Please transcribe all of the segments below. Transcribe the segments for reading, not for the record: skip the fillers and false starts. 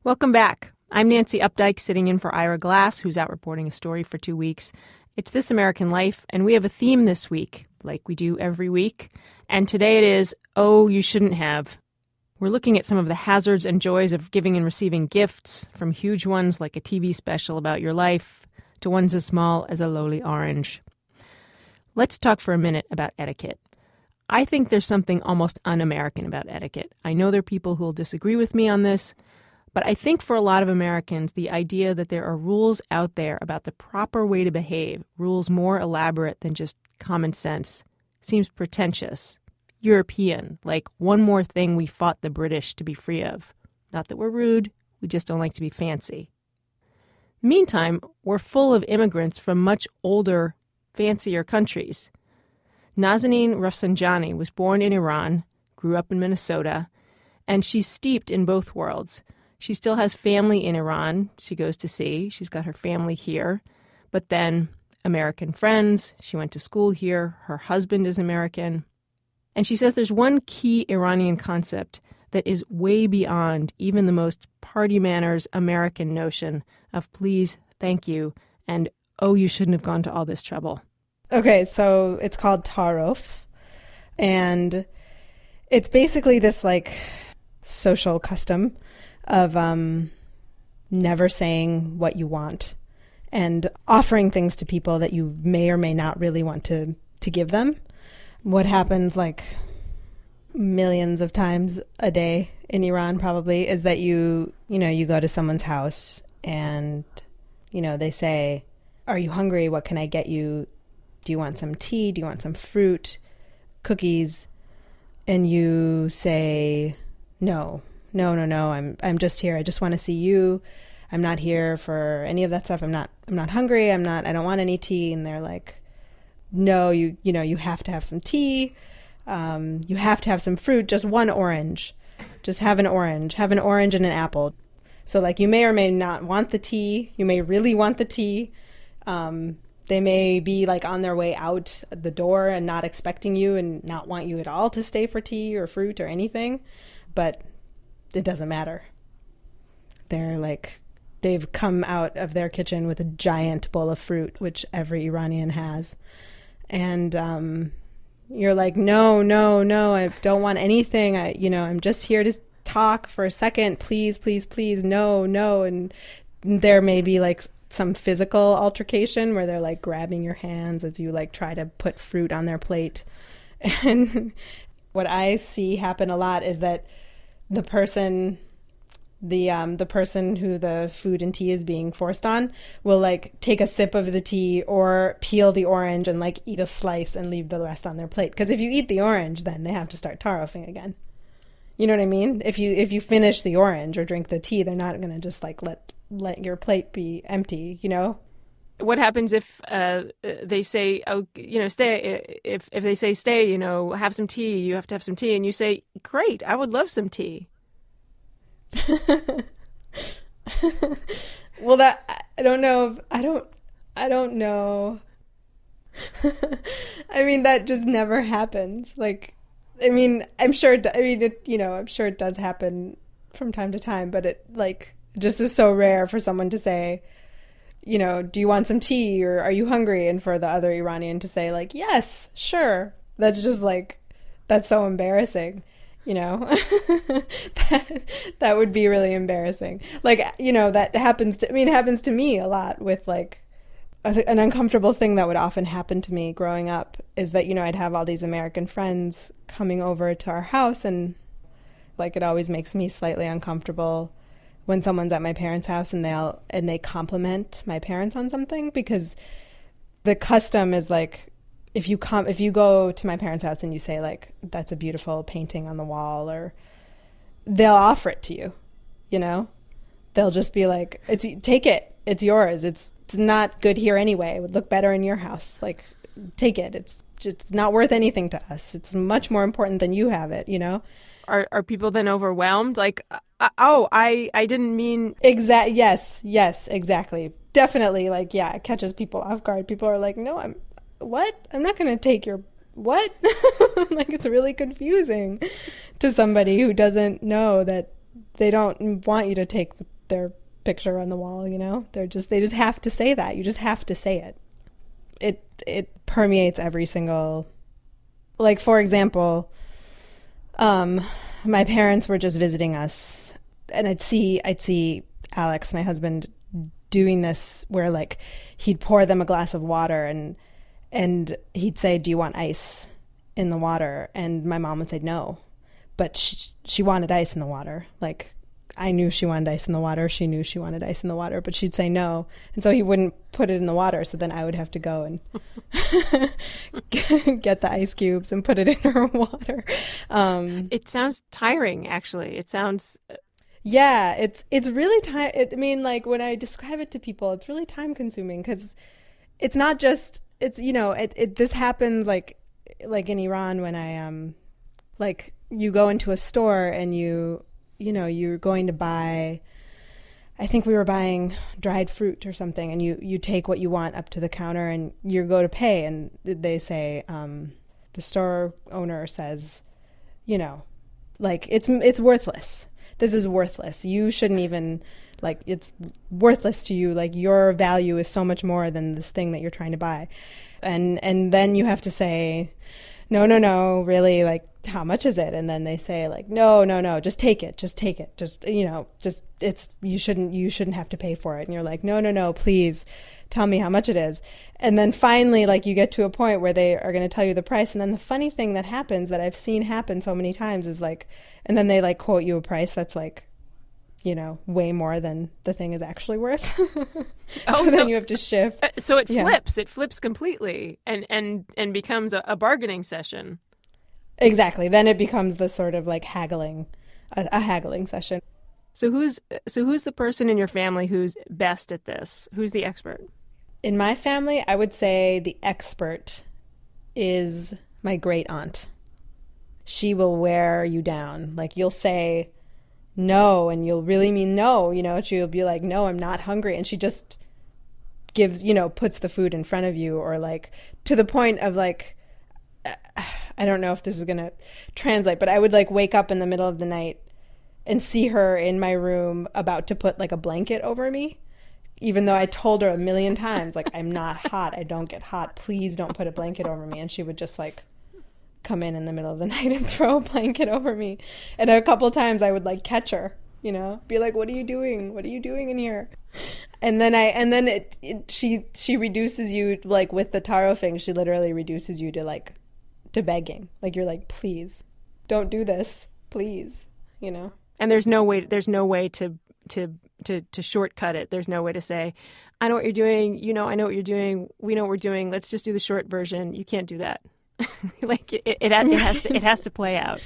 Welcome back. I'm Nancy Updike, sitting in for Ira Glass, who's out reporting a story for 2 weeks. It's This American Life, and we have a theme this week, like we do every week. And today it is, Oh, You Shouldn't Have. We're looking at some of the hazards and joys of giving and receiving gifts, from huge ones like a TV special about your life to ones as small as a lowly orange. Let's talk for a minute about etiquette. I think there's something almost un-American about etiquette. I know there are people who will disagree with me on this, but I think for a lot of Americans, the idea that there are rules out there about the proper way to behave, rules more elaborate than just common sense, seems pretentious, European, like one more thing we fought the British to be free of. Not that we're rude, we just don't like to be fancy. Meantime, we're full of immigrants from much older, fancier countries. Nazanin Rafsanjani was born in Iran, grew up in Minnesota, and she's steeped in both worlds. She still has family in Iran she goes to see. She's got her family here. But then American friends. She went to school here. Her husband is American. And she says there's one key Iranian concept that is way beyond even the most party manners American notion of please, thank you, and oh, you shouldn't have gone to all this trouble. Okay, so it's called TAAROF. And it's basically this like social custom of never saying what you want and offering things to people that you may or may not really want to give them. What happens like millions of times a day in Iran probably is that you go to someone's house and, they say, are you hungry? What can I get you? Do you want some tea? Do you want some fruit, cookies? And you say, no, I'm just here. I just want to see you. I'm not here for any of that stuff. I'm not hungry. I don't want any tea. And they're like, no, you have to have some tea. You have to have some fruit, just one orange. Just have an orange and an apple. So like you may or may not want the tea. You may really want the tea. They may be like on their way out the door and not expecting you and not want you at all to stay for tea or fruit or anything. But it doesn't matter. They've come out of their kitchen with a giant bowl of fruit, which every Iranian has. And you're like, no, I don't want anything. I'm just here to talk for a second. Please, no. And there may be like some physical altercation where they're like grabbing your hands as you like try to put fruit on their plate. And what I see happen a lot is that the person who the food and tea is being forced on will like take a sip of the tea or peel the orange and like eat a slice and leave the rest on their plate. Because if you eat the orange, then they have to start taarofing again. You know what I mean? If you finish the orange or drink the tea, they're not going to just like let your plate be empty, What happens if they say, oh, stay? If they say stay, have some tea. You have to have some tea, and you say, great, I would love some tea. Well, that I don't know. I don't know. I mean, that just never happens. Like, I mean, I'm sure. I'm sure it does happen from time to time, but it like just is so rare for someone to say, do you want some tea or are you hungry? And for the other Iranian to say like, yes, sure. That's just like, that's so embarrassing, that would be really embarrassing. Like, that happens it happens to me a lot with like an uncomfortable thing that would often happen to me growing up is that, I'd have all these American friends coming over to our house and like, it always makes me slightly uncomfortable when someone's at my parents' house and they compliment my parents on something, because the custom is like, if you go to my parents' house and you say like, that's a beautiful painting on the wall, or they'll offer it to you, they'll just be like, take it. It's yours. It's not good here anyway. It would look better in your house. Like, take it. It's not worth anything to us. It's much more important than you have it, Are people then overwhelmed? Like, I didn't mean... Yes, exactly. Definitely, like, yeah, it catches people off guard. People are like, no, I'm not going to take your... What? Like, it's really confusing to somebody who doesn't know that they don't want you to take their picture on the wall, you know? They just have to say that. You just have to say it. It permeates every single, like, for example, my parents were just visiting us, and I'd see Alex, my husband, doing this where, like, he'd pour them a glass of water and he'd say, "Do you want ice in the water?" And my mom would say no, but she wanted ice in the water. Like, I knew she wanted ice in the water. She knew she wanted ice in the water, but she'd say no. And so he wouldn't put it in the water. So then I would have to go and get the ice cubes and put it in her water. It sounds tiring, actually. It sounds... Yeah, it's really I mean, like, when I describe it to people, it's really time consuming because it's not just, it's, you know, this happens like in Iran when I, like, you go into a store and you're going to buy, I think we were buying dried fruit or something, and you take what you want up to the counter and you go to pay, and they say, the store owner says, you know, like, it's worthless. This is worthless. You shouldn't even, like, it's worthless to you. Like, your value is so much more than this thing that you're trying to buy. And then you have to say, no, really, like, how much is it? And then they say, like, no, just take it. Just, you know, just, you shouldn't have to pay for it. And you're like, no, please tell me how much it is. And then finally, like, you get to a point where they are going to tell you the price. And then the funny thing that happens, that I've seen happen so many times, is like, and then they, like, quote you a price that's, like, you know, way more than the thing is actually worth. So then you have to shift. So it flips. It flips completely and becomes a bargaining session. Exactly. Then it becomes the sort of, like, haggling, a haggling session. So who's the person in your family who's best at this? Who's the expert? In my family, I would say the expert is my great aunt. She will wear you down. Like, you'll say no, and you'll really mean no, you know. She'll be like, no, I'm not hungry. And she just gives, you know, puts the food in front of you, or, like, to the point of, like, I don't know if this is going to translate, but I would, like, wake up in the middle of the night and see her in my room about to put, like, a blanket over me, even though I told her a million times, like, I'm not hot. I don't get hot. Please don't put a blanket over me. And she would just, like, come in the middle of the night and throw a blanket over me. And a couple of times I would, like, catch her, you know, be like, what are you doing? What are you doing in here? And then she reduces you, like, with the TAAROF thing, she literally reduces you to, like, to begging. Like, you're like, please don't do this, please, you know. And there's no way to shortcut it. There's no way to say, I know what you're doing, you know, I know what you're doing, we know what we're doing, let's just do the short version. You can't do that. Like, it has to play out.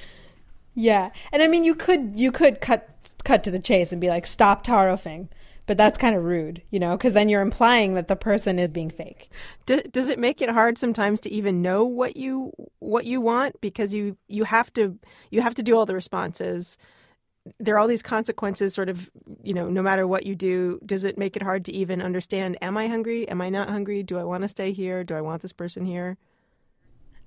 Yeah. And I mean, you could cut to the chase and be like, stop TAAROFing. But that's kind of rude, you know, because then you're implying that the person is being fake. Does it make it hard sometimes to even know what you want, because you have to do all the responses? There are all these consequences, sort of, you know, no matter what you do. Does it make it hard to even understand, am I hungry? Am I not hungry? Do I want to stay here? Do I want this person here?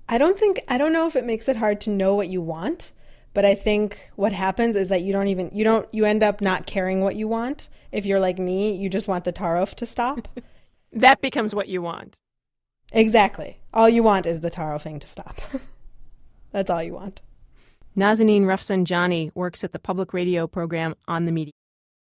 I don't know if it makes it hard to know what you want, but I think what happens is that you end up not caring what you want. If you're like me, you just want the TAAROF to stop. That becomes what you want. Exactly. All you want is the TAAROFing to stop. That's all you want. Nazanin Rafsanjani works at the public radio program On the Media.